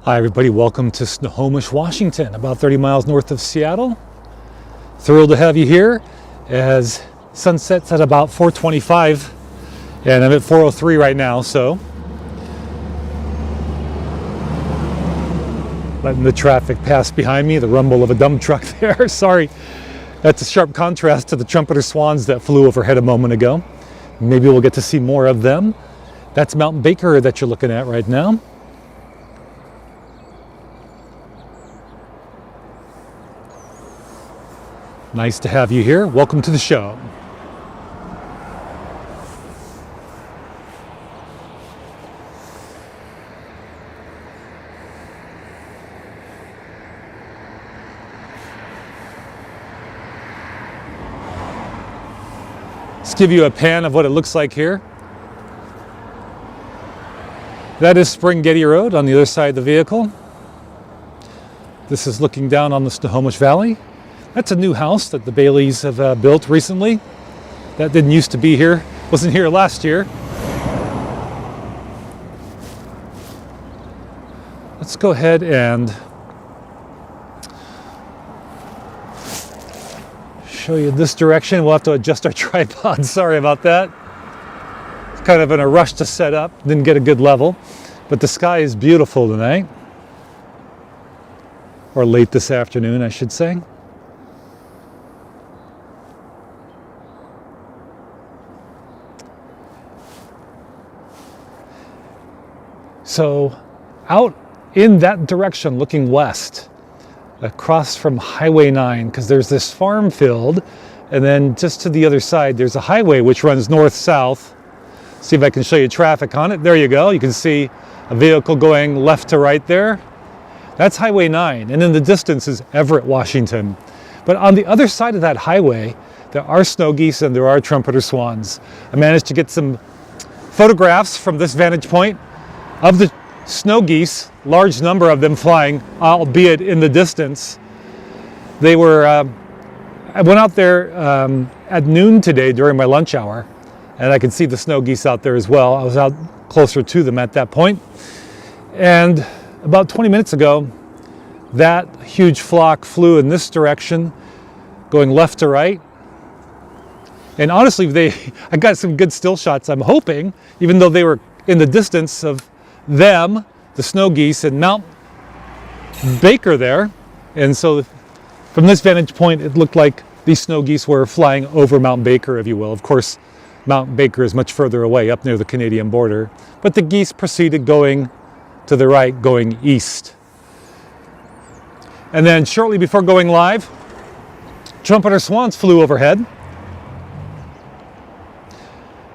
Hi everybody, welcome to Snohomish, Washington, about 30 miles north of Seattle. Thrilled to have you here as sun sets at about 4:25 and I'm at 4:03 right now, so letting the traffic pass behind me, the rumble of a dump truck there. Sorry, that's a sharp contrast to the Trumpeter Swans that flew overhead a moment ago. Maybe we'll get to see more of them. That's Mount Baker that you're looking at right now. Nice to have you here. Welcome to the show. Let's give you a pan of what it looks like here. That is Spring-Getty Road on the other side of the vehicle. This is looking down on the Snohomish Valley. That's a new house that the Baileys have built recently. That didn't used to be here, wasn't here last year. Let's go ahead and show you this direction. We'll have to adjust our tripod, sorry about that. It's kind of in a rush to set up, didn't get a good level, but the sky is beautiful tonight. Or late this afternoon, I should say. So out in that direction, looking west, across from Highway 9, because there's this farm field, and then just to the other side, there's a highway which runs north-south. See if I can show you traffic on it. There you go. You can see a vehicle going left to right there. That's Highway 9, and in the distance is Everett, Washington. But on the other side of that highway, there are snow geese and there are trumpeter swans. I managed to get some photographs from this vantage point of the snow geese, large number of them flying, albeit in the distance. They were, I went out there at noon today during my lunch hour, and I could see the snow geese out there as well. I was out closer to them at that point. And about 20 minutes ago, that huge flock flew in this direction, going left to right. And honestly, I got some good still shots, I'm hoping, even though they were in the distance of them, the snow geese, and Mount Baker there. And so from this vantage point, it looked like these snow geese were flying over Mount Baker, if you will. Of course, Mount Baker is much further away, up near the Canadian border. But the geese proceeded going to the right, going east. And then shortly before going live, Trumpeter Swans flew overhead.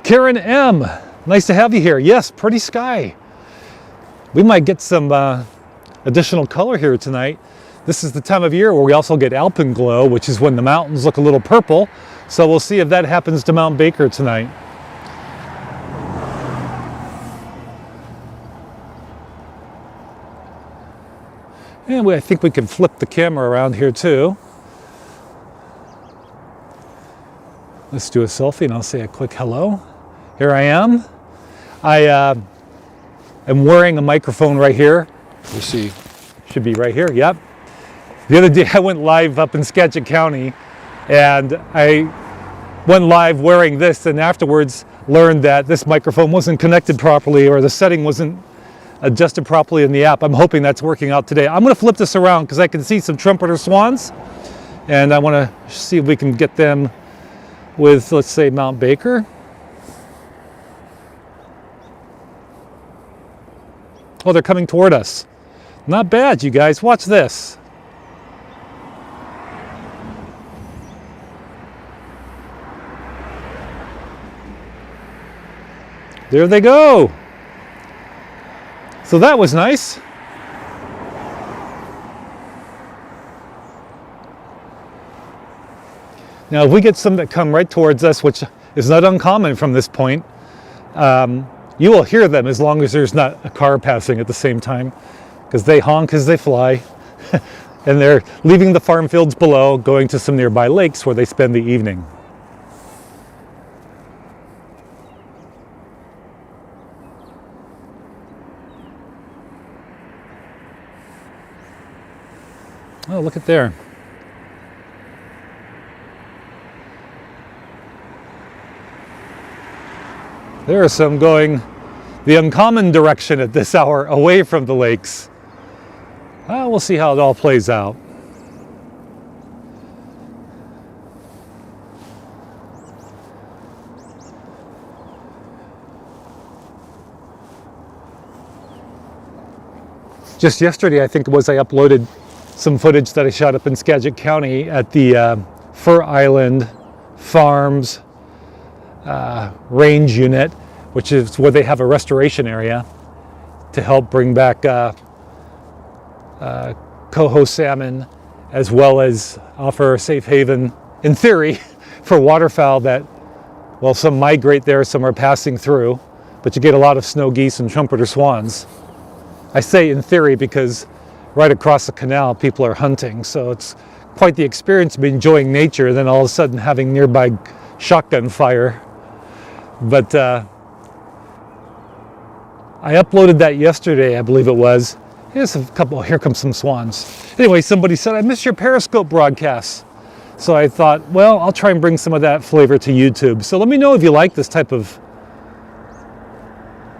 Karen M., nice to have you here. Yes, pretty sky. We might get some additional color here tonight. This is the time of year where we also get alpenglow, which is when the mountains look a little purple. So we'll see if that happens to Mount Baker tonight. And I think we can flip the camera around here too. Let's do a selfie and I'll say a quick hello. Here I am. I'm wearing a microphone right here. You see, should be right here, yep. The other day I went live up in Skagit County and I went live wearing this and afterwards learned that this microphone wasn't connected properly or the setting wasn't adjusted properly in the app. I'm hoping that's working out today. I'm gonna flip this around because I can see some trumpeter swans and I wanna see if we can get them with, let's say, Mount Baker. Oh, they're coming toward us. Not bad, you guys. Watch this. There they go. So that was nice. Now, if we get some that come right towards us, which is not uncommon from this point, you will hear them as long as there's not a car passing at the same time, because they honk as they fly. And they're leaving the farm fields below, going to some nearby lakes where they spend the evening. Oh, look at there. There are some going the uncommon direction at this hour, away from the lakes. We'll see how it all plays out. Just yesterday, I think it was, I uploaded some footage that I shot up in Skagit County at the Fur Island Farms range unit, which is where they have a restoration area to help bring back coho salmon, as well as offer a safe haven, in theory, for waterfowl that, well, some migrate there, some are passing through, but you get a lot of snow geese and trumpeter swans. I say in theory because right across the canal people are hunting, so it's quite the experience of enjoying nature, then all of a sudden having nearby shotgun fire. But I uploaded that yesterday, I believe it was. Here's a couple, here comes some swans. Anyway, somebody said, I missed your Periscope broadcasts. So I thought, well, I'll try and bring some of that flavor to YouTube. So let me know if you like this type of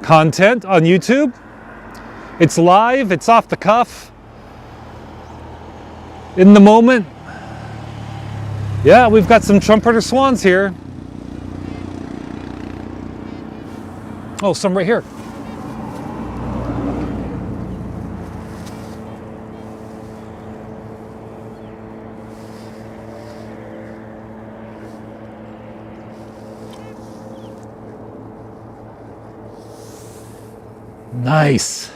content on YouTube. It's live, it's off the cuff, in the moment. Yeah, we've got some trumpeter swans here. Oh, some right here. Nice.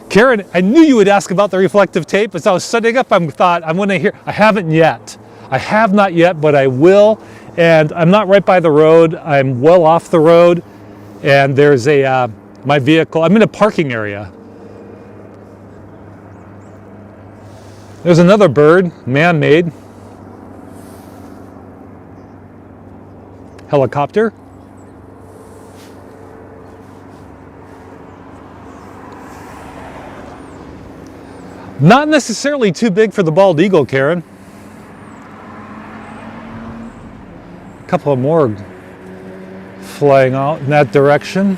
Karen, I knew you would ask about the reflective tape. As I was setting up, I thought, I'm going to hear. I haven't yet. I have not yet, but I will. And I'm not right by the road. I'm well off the road. And there's my vehicle. I'm in a parking area. There's another bird, man-made. Helicopter. Not necessarily too big for the bald eagle, Karen. A couple of more flying out in that direction.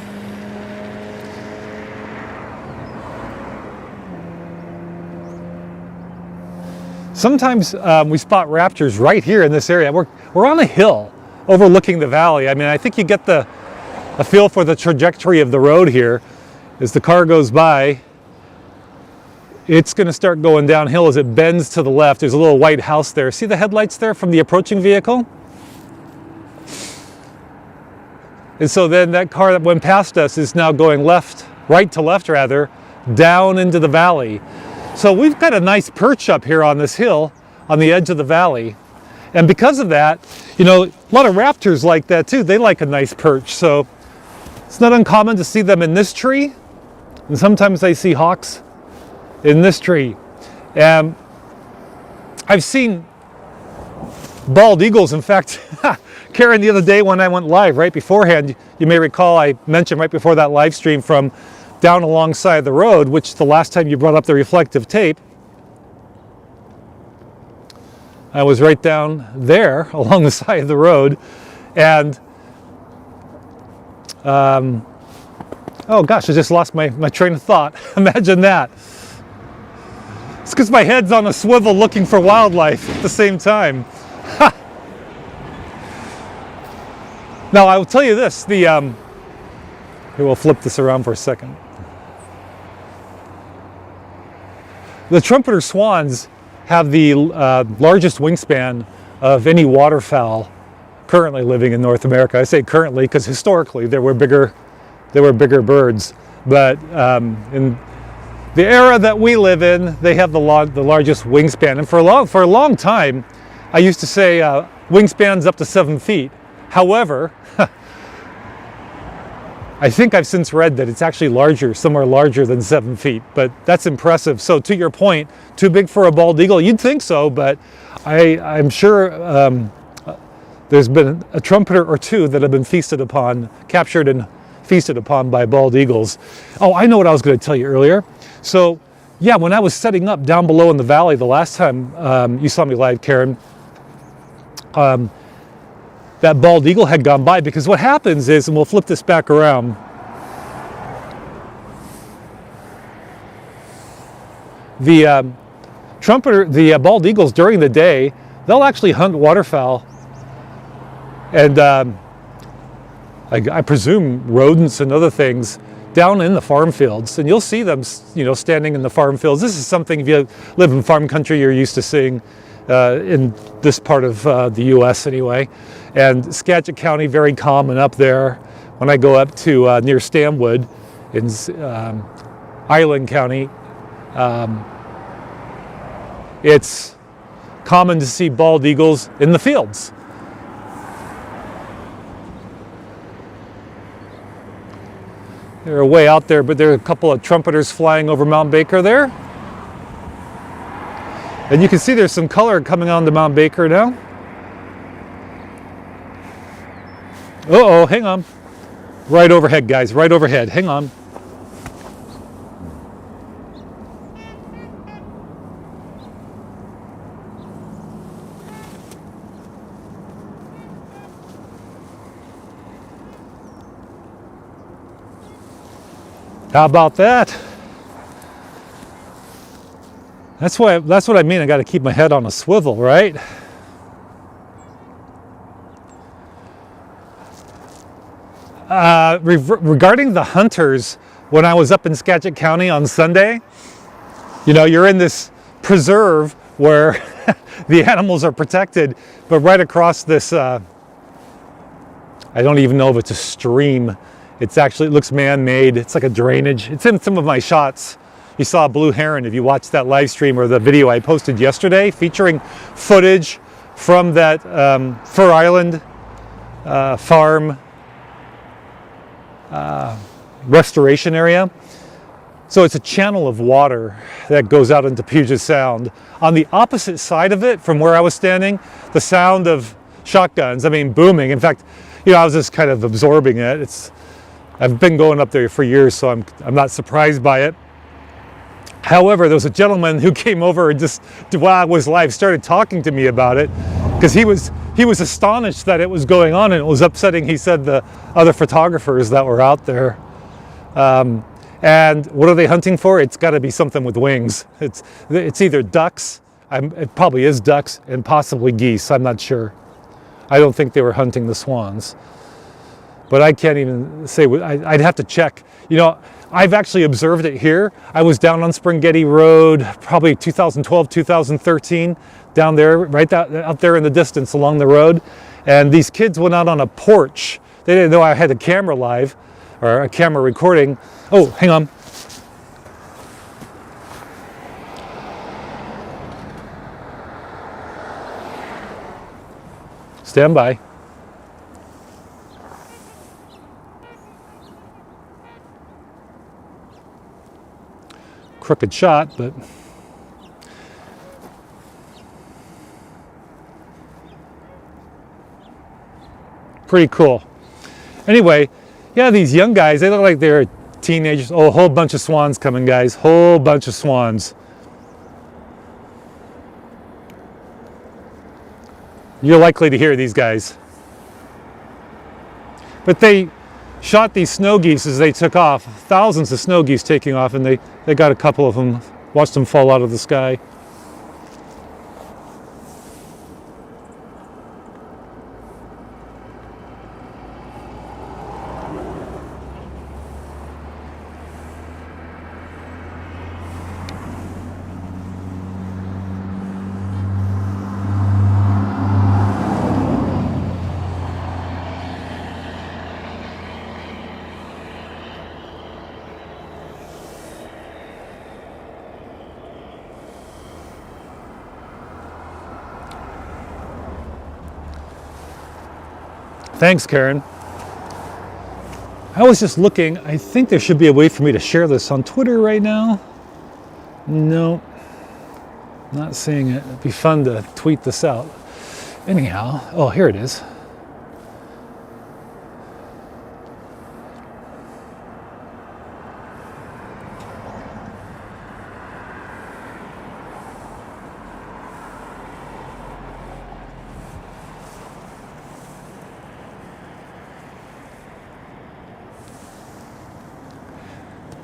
Sometimes we spot raptors right here in this area. We're on a hill overlooking the valley. I mean, I think you get a feel for the trajectory of the road here. As the car goes by, it's going to start going downhill as it bends to the left. There's a little white house there. See the headlights there from the approaching vehicle? And so then that car that went past us is now going right to left rather, down into the valley. So we've got a nice perch up here on this hill on the edge of the valley. And because of that, you know, a lot of raptors like that too. They like a nice perch. So it's not uncommon to see them in this tree. And sometimes I see hawks in this tree. I've seen bald eagles. In fact, Karen, the other day when I went live right beforehand, you may recall I mentioned right before that live stream from down alongside the road, which the last time you brought up the reflective tape, I was right down there along the side of the road. And oh gosh, I just lost my train of thought. Imagine that. It's because my head's on a swivel looking for wildlife at the same time. Ha! Now, I will tell you this. Here, we'll flip this around for a second. The trumpeter swans have the largest wingspan of any waterfowl currently living in North America. I say currently because historically there were bigger birds. But in the era that we live in, they have the largest wingspan. And for a long time, I used to say wingspans up to 7 feet. However, I think I've since read that it's actually larger, somewhere larger than 7 feet. But that's impressive. So to your point, too big for a bald eagle? You'd think so, but I'm sure there's been a trumpeter or two that have been captured and feasted upon by bald eagles. Oh, I know what I was going to tell you earlier. So yeah, when I was setting up down below in the valley the last time you saw me live, Karen, that bald eagle had gone by, because what happens is, and we'll flip this back around, the bald eagles during the day, they'll actually hunt waterfowl and I presume rodents and other things down in the farm fields, and you'll see them, standing in the farm fields. This is something, if you live in farm country, you're used to seeing in this part of the U.S. anyway. And Skagit County, very common up there. When I go up to near Stanwood in Island County, it's common to see bald eagles in the fields. They're way out there, but there are a couple of trumpeters flying over Mount Baker there. And you can see there's some color coming onto Mount Baker now. Uh-oh, hang on. Right overhead, guys, right overhead. Hang on. How about that? That's what I mean. I got to keep my head on a swivel, right? Regarding the hunters, when I was up in Skagit County on Sunday, you're in this preserve where the animals are protected, but right across this, I don't even know if it's a stream. It looks man-made. It's like a drainage. It's in some of my shots. You saw a blue heron if you watched that live stream or the video I posted yesterday featuring footage from that Fur Island farm restoration area. So it's a channel of water that goes out into Puget Sound. On the opposite side of it, from where I was standing, the sound of shotguns, booming. In fact, I was just kind of absorbing it. I've been going up there for years, so I'm not surprised by it. However, there was a gentleman who came over and just, while I was live, started talking to me about it, because he was astonished that it was going on, and it was upsetting, he said, the other photographers that were out there. And what are they hunting for? It's got to be something with wings. It's either ducks, it probably is ducks, and possibly geese. I'm not sure. I don't think they were hunting the swans. But I can't even say, I'd have to check. I've actually observed it here. I was down on Springhetty Road, probably 2012, 2013, down there, right out there in the distance along the road. And these kids went out on a porch. They didn't know I had a camera live, or a camera recording. Oh, hang on. Stand by. Crooked shot, but pretty cool. Anyway, yeah, these young guys, they look like they're teenagers. Oh, a whole bunch of swans coming, guys. Whole bunch of swans. You're likely to hear these guys. But they shot these snow geese as they took off. Thousands of snow geese taking off, and they got a couple of them, watched them fall out of the sky. Thanks, Karen. I was just looking. I think there should be a way for me to share this on Twitter right now. No, not seeing it. It'd be fun to tweet this out. Anyhow, oh, here it is.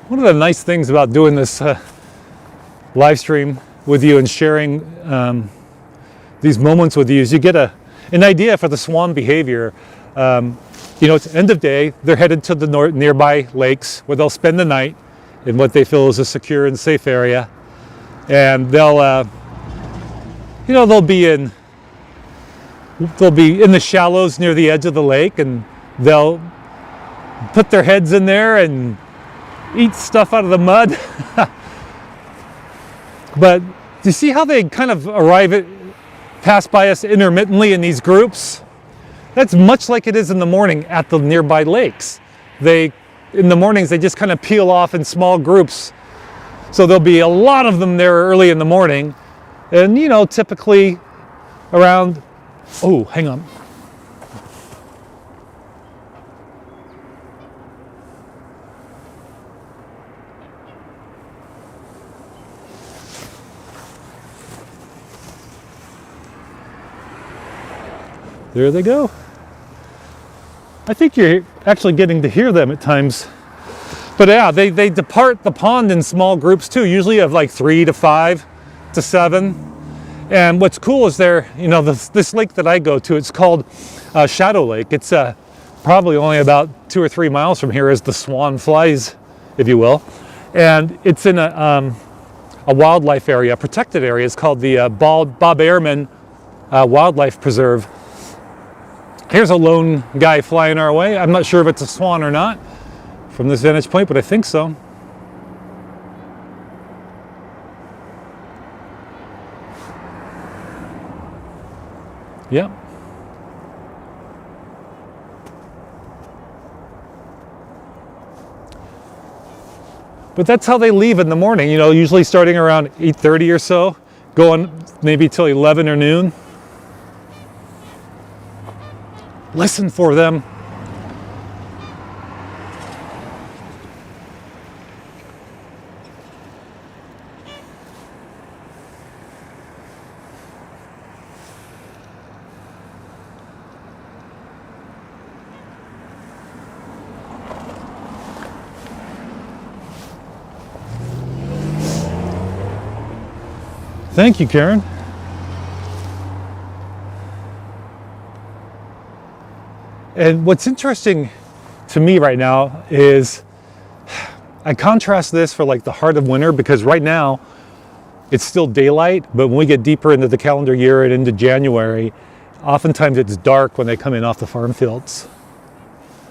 One of the nice things about doing this live stream with you and sharing these moments with you is you get an idea for the swan behavior. You know, it's end of day, they're headed to the nearby lakes where they'll spend the night in what they feel is a secure and safe area. And they'll, you know, they'll be in the shallows near the edge of the lake, and they'll put their heads in there and eat stuff out of the mud. But do you see how they kind of pass by us intermittently in these groups? That's much like it is in the morning at the nearby lakes. In the mornings, they just kind of peel off in small groups. So there'll be a lot of them there early in the morning. And, you know, typically around, oh, hang on. There they go. I think you're actually getting to hear them at times. But yeah, they depart the pond in small groups too, usually of like 3 to 5 to 7. And what's cool is you know, this lake that I go to, it's called Shadow Lake. It's probably only about 2 or 3 miles from here as the swan flies, if you will. And it's in a wildlife area, a protected area. It's called the Bob Ehrman Wildlife Preserve. Here's a lone guy flying our way. I'm not sure if it's a swan or not from this vantage point, but I think so. Yep. But that's how they leave in the morning, you know, usually starting around 8:30 or so, going maybe till 11 or noon. Listen for them. Thank you, Karen. And what's interesting to me right now is I contrast this for like the heart of winter, because right now it's still daylight, but when we get deeper into the calendar year and into January, oftentimes it's dark when they come in off the farm fields.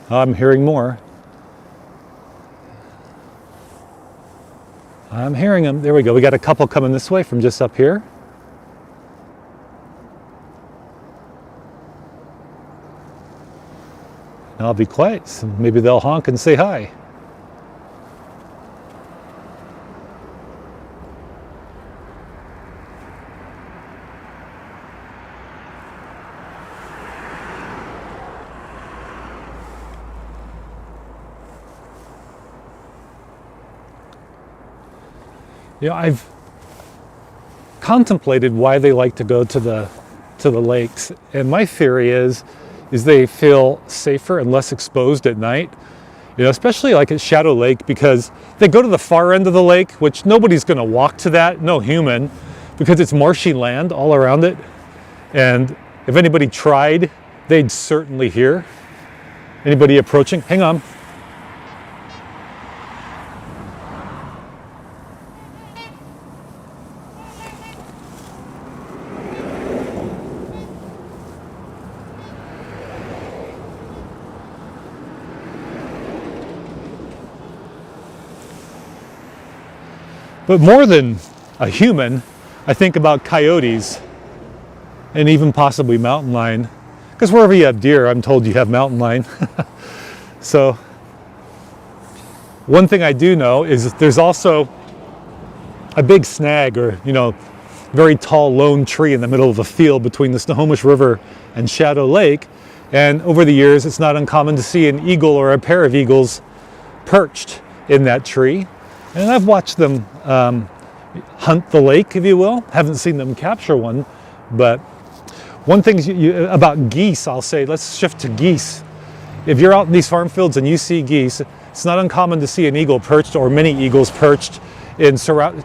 I'm hearing more. I'm hearing them. There we go. We got a couple coming this way from just up here. Now I'll be quiet, so maybe they'll honk and say hi. You know, I've contemplated why they like to go to the lakes, and my theory is they feel safer and less exposed at night. You know, especially like at Shadow Lake, because they go to the far end of the lake, which nobody's going to walk to that, no human, because it's marshy land all around it. And if anybody tried, they'd certainly hear anybody approaching. Hang on. But more than a human, I think about coyotes and even possibly mountain lion. Because wherever you have deer, I'm told you have mountain lion. So one thing I do know is there's also a big snag, or, you know, very tall lone tree in the middle of a field between the Snohomish River and Shadow Lake. And over the years, it's not uncommon to see an eagle or a pair of eagles perched in that tree. And I've watched them hunt the lake, if you will. Haven't seen them capture one. But one thing about geese, I'll say, let's shift to geese. If you're out in these farm fields and you see geese, It's not uncommon to see an eagle perched or many eagles perched in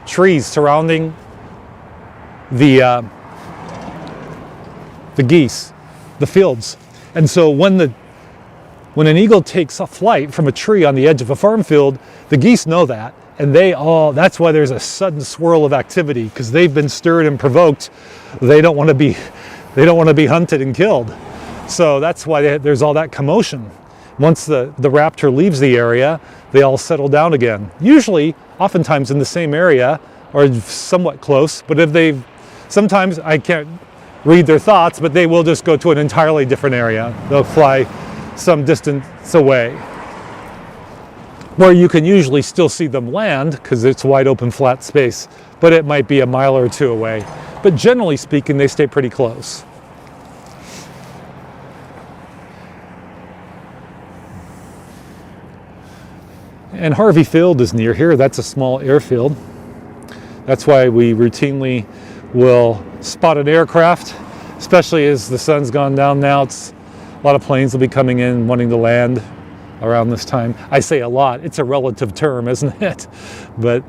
trees surrounding the geese, the fields. And so when an eagle takes a flight from a tree on the edge of a farm field, the geese know that, and that's why there's a sudden swirl of activity, because they've been stirred and provoked. They don't want to be hunted and killed. So that's why there's all that commotion. Once the raptor leaves the area, they all settle down again. Usually, oftentimes in the same area or somewhat close, but sometimes I can't read their thoughts, but they will just go to an entirely different area. They'll fly some distance away, where you can usually still see them land because it's wide open flat space, but it might be a mile or two away. But generally speaking, they stay pretty close. And Harvey Field is near here. That's a small airfield. That's why we routinely will spot an aircraft, especially as the sun's gone down now. A lot of planes will be coming in wanting to land around this time. I say a lot. It's a relative term, isn't it? But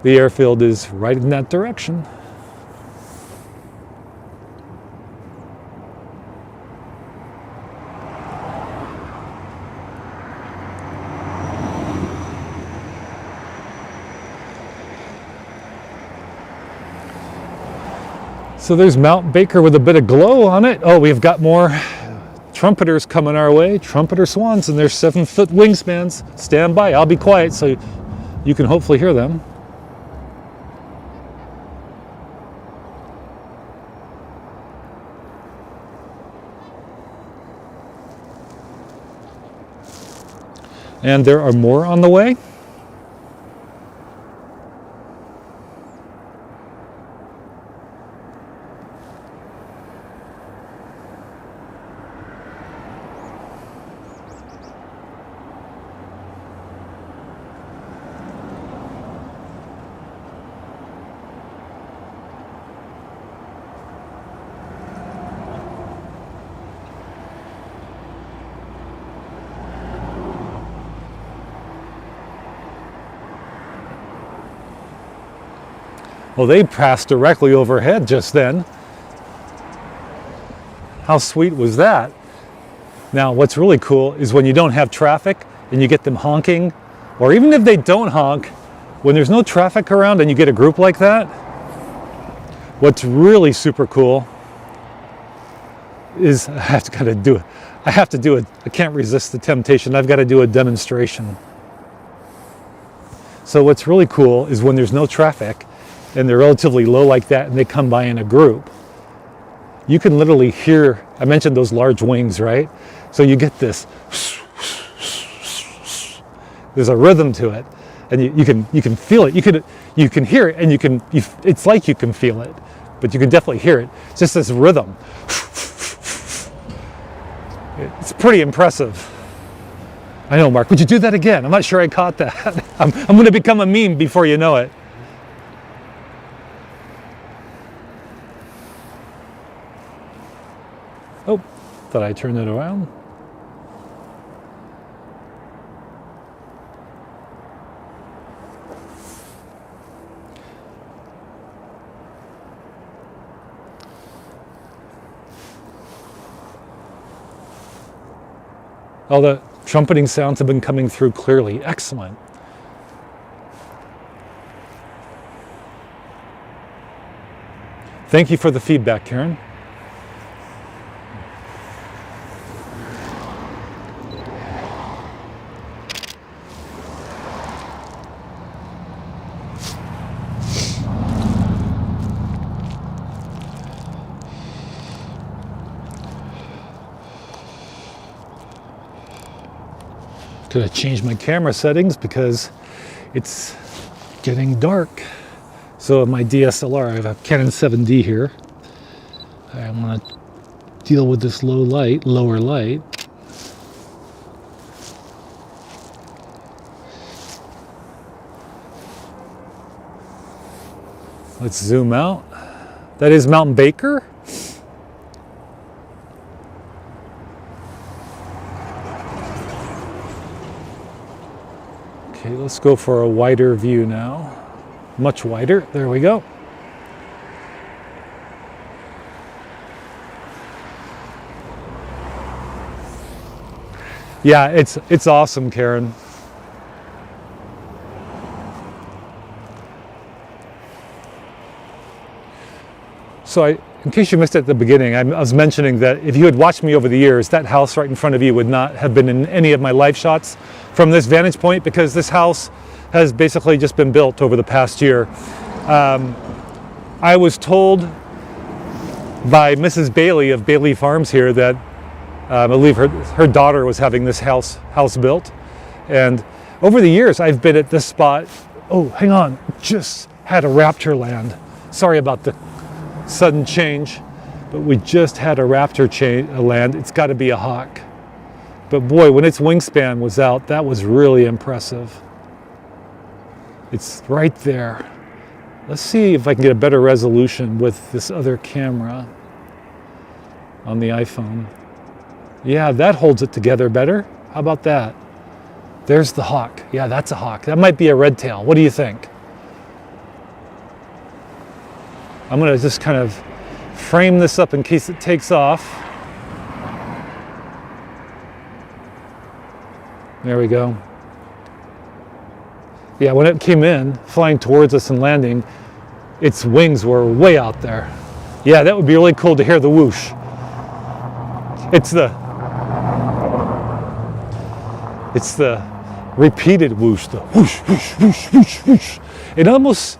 the airfield is right in that direction. So there's Mount Baker with a bit of glow on it. Oh, we've got more trumpeters coming our way. Trumpeter Swans and their 7-foot wingspans. Stand by, I'll be quiet so you can hopefully hear them. And there are more on the way. Well, they passed directly overhead just then. How sweet was that? Now, what's really cool is when you don't have traffic and you get them honking, or even if they don't honk, when there's no traffic around and you get a group like that, what's really super cool is I have to do it. I can't resist the temptation. I've got to do a demonstration. So what's really cool is when there's no traffic and they're relatively low like that and they come by in a group, you can literally hear, I mentioned those large wings, right? So you get this, there's a rhythm to it, and you can feel it. You can hear it, and it's like you can feel it, but you can definitely hear it. It's just this rhythm. It's pretty impressive. I know, Mark, would you do that again? I'm not sure I caught that. I'm going to become a meme before you know it. Oh, thought I turned it around. All the trumpeting sounds have been coming through clearly. Excellent. Thank you for the feedback, Karen. Gonna change my camera settings because it's getting dark. So my DSLR, I have a Canon 7D here. I want to deal with this lower light. Let's zoom out. That is Mount Baker. let's go for a wider view now. Much wider. There we go. Yeah, it's awesome, Karen. So in case you missed it at the beginning, I was mentioning that if you had watched me over the years, that house right in front of you would not have been in any of my live shots from this vantage point, because this house has basically just been built over the past year. I was told by Mrs. Bailey of Bailey Farms here that I believe her daughter was having this house built. And over the years, I've been at this spot. Oh, hang on, just had a raptor land. Sorry about the sudden change, but we just had a raptor land. It's got to be a hawk. But boy, when its wingspan was out, that was really impressive. It's right there. Let's see if I can get a better resolution with this other camera on the iPhone. Yeah, that holds it together better. How about that? There's the hawk. Yeah, that's a hawk. That might be a red tail. What do you think? I'm going to just kind of frame this up in case it takes off. There we go. Yeah, when it came in, flying towards us and landing, its wings were way out there. Yeah, that would be really cool to hear the whoosh. It's the repeated whoosh, the whoosh, whoosh, whoosh, whoosh, whoosh. It almost,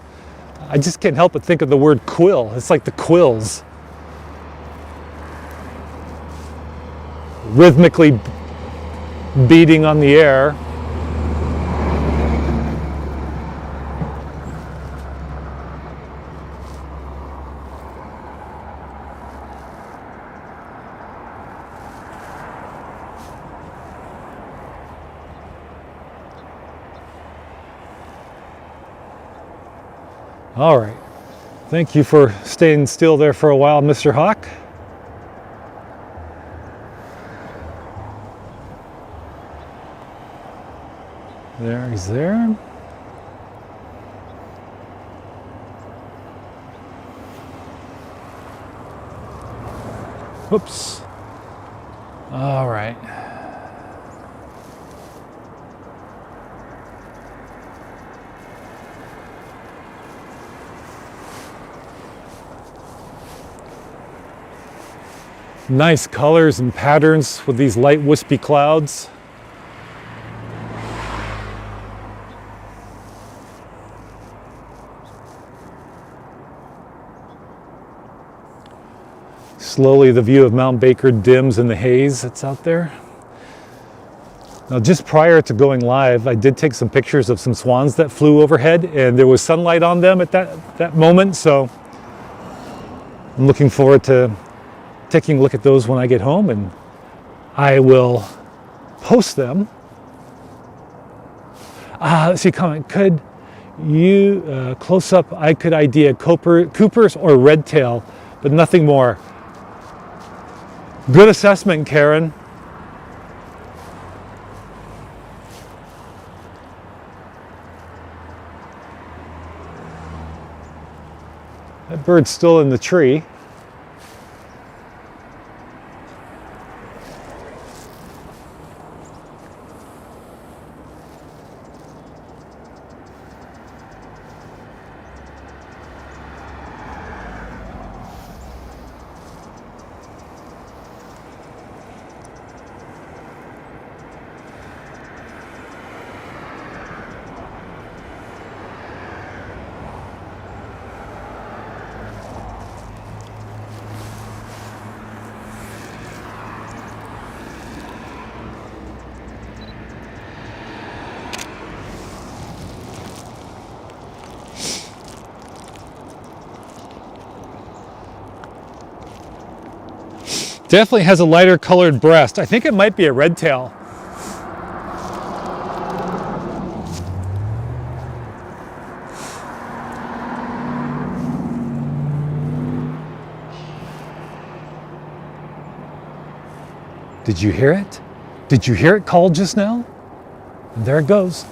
I just can't help but think of the word quill. It's like the quills. Rhythmically beating on the air. All right. Thank you for staying still there for a while, Mr. Hawk. There, he's there. Whoops. All right. Nice colors and patterns with these light wispy clouds. Slowly the view of Mount Baker dims in the haze that's out there. Now, just prior to going live, I did take some pictures of some swans that flew overhead, and there was sunlight on them at that moment, so I'm looking forward to taking a look at those when I get home, and I will post them. Let's see, comment. Could you, close up, I could idea Cooper's or red tail, but nothing more. Good assessment, Karen. That bird's still in the tree. Definitely has a lighter colored breast. I think it might be a red tail. Did you hear it? Did you hear it call just now? And there it goes.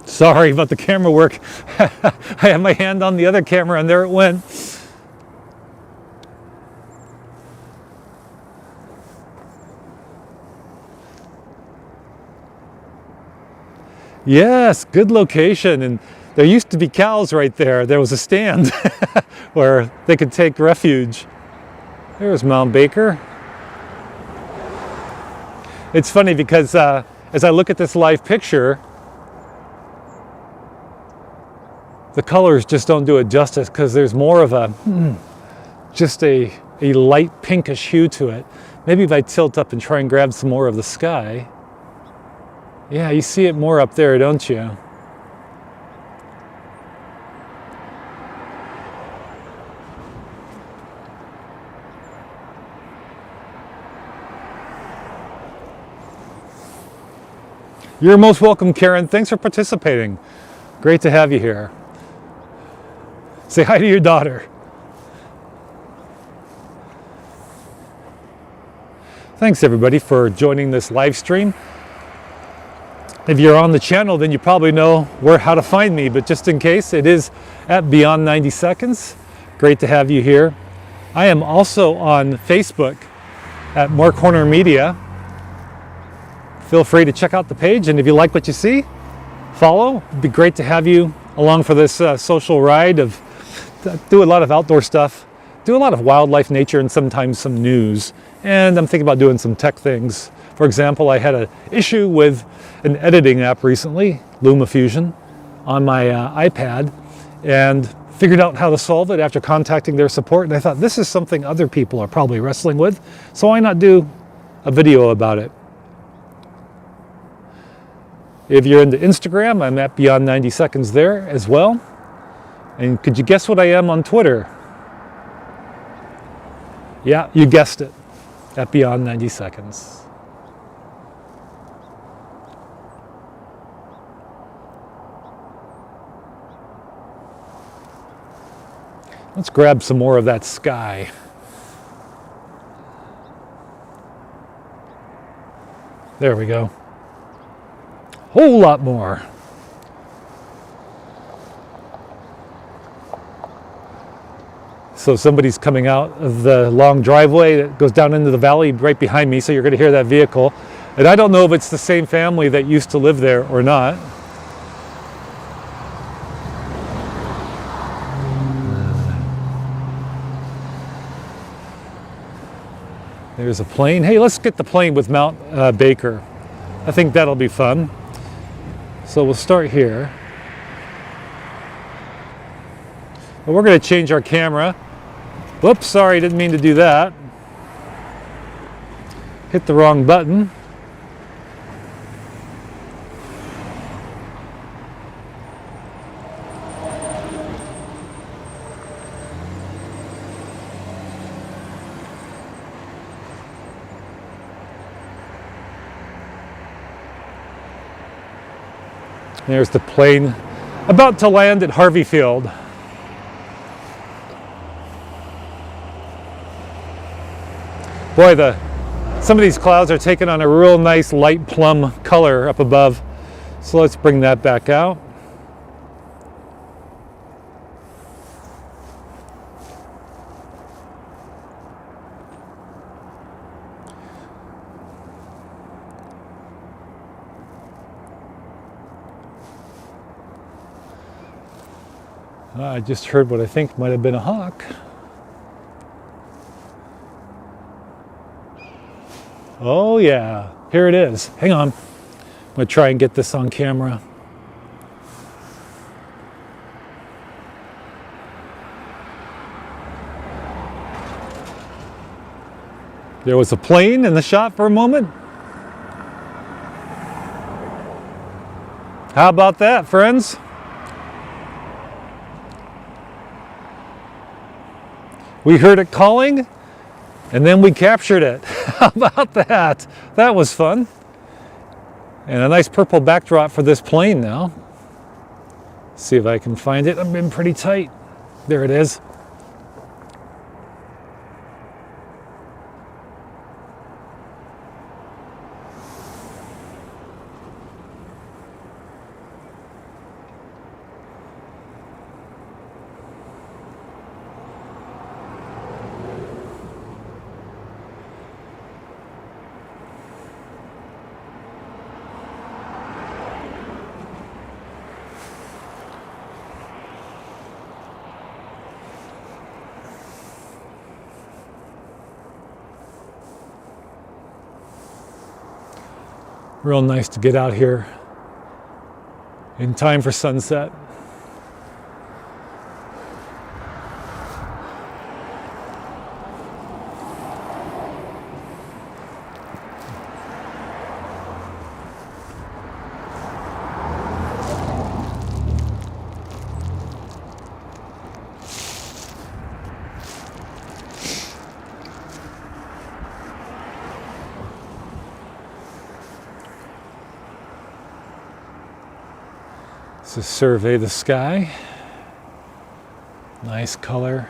Sorry about the camera work. I had my hand on the other camera and there it went. Yes, good location. And there used to be cows right there. There was a stand where they could take refuge. There's Mount Baker. It's funny because as I look at this live picture, the colors just don't do it justice because there's more of a, just a light pinkish hue to it. Maybe if I tilt up and try and grab some more of the sky. Yeah, you see it more up there, don't you? You're most welcome, Karen. Thanks for participating. Great to have you here. Say hi to your daughter. Thanks everybody for joining this live stream. If you're on the channel, then you probably know how to find me, but just in case, it is at Beyond 90 Seconds. Great to have you here. I am also on Facebook at More Corner Media. Feel free to check out the page, and if you like what you see, follow. It'd be great to have you along for this social ride of do a lot of outdoor stuff, do a lot of wildlife, nature, and sometimes some news. And I'm thinking about doing some tech things. For example, I had an issue with an editing app recently, LumaFusion, on my iPad, and figured out how to solve it after contacting their support. And I thought, this is something other people are probably wrestling with, so why not do a video about it? If you're into Instagram, I'm at Beyond 90 Seconds there as well. And could you guess what I am on Twitter? Yeah, you guessed it, at Beyond 90 Seconds. Let's grab some more of that sky. There we go. Whole lot more. So somebody's coming out of the long driveway that goes down into the valley right behind me, so you're going to hear that vehicle. And I don't know if it's the same family that used to live there or not. There's a plane. Hey, let's get the plane with Mount Baker. I think that'll be fun. So we'll start here. But we're going to change our camera. Whoops, sorry, didn't mean to do that. Hit the wrong button. There's the plane about to land at Harvey Field. Boy, some of these clouds are taking on a real nice light plum color up above. So let's bring that back out. I just heard what I think might have been a hawk. Oh yeah, here it is. Hang on. I'm going to try and get this on camera. There was a plane in the shot for a moment. How about that, friends? We heard it calling, and then we captured it. How about that? That was fun. And a nice purple backdrop for this plane now. See if I can find it. I've been pretty tight. There it is. Real nice to get out here in time for sunset. To survey the sky. Nice color.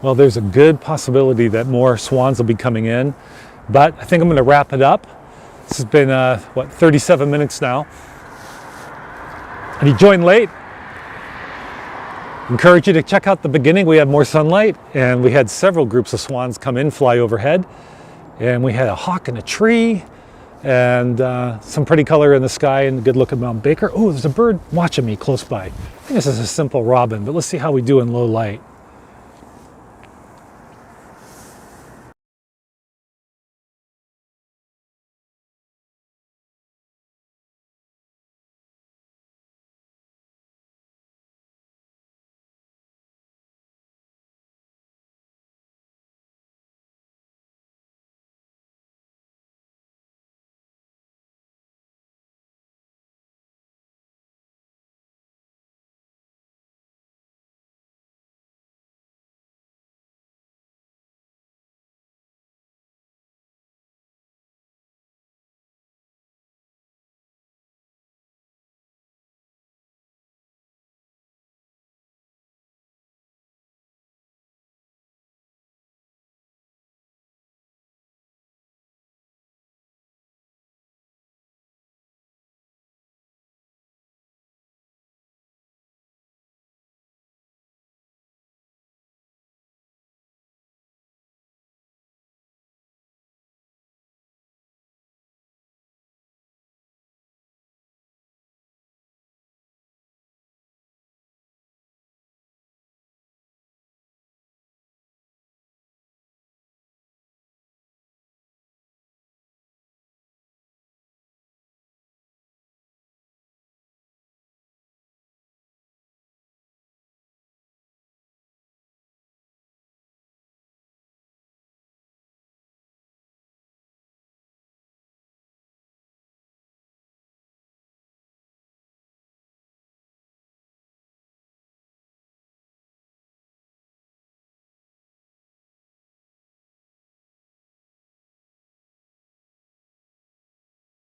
Well, there's a good possibility that more swans will be coming in, but I think I'm going to wrap it up. This has been, 37 minutes now. And you joined late. Encourage you to check out the beginning. We had more sunlight, and we had several groups of swans come in, fly overhead. And we had a hawk in a tree, and some pretty color in the sky, and a good look at Mount Baker. Oh, there's a bird watching me close by. I think this is a simple robin, but let's see how we do in low light.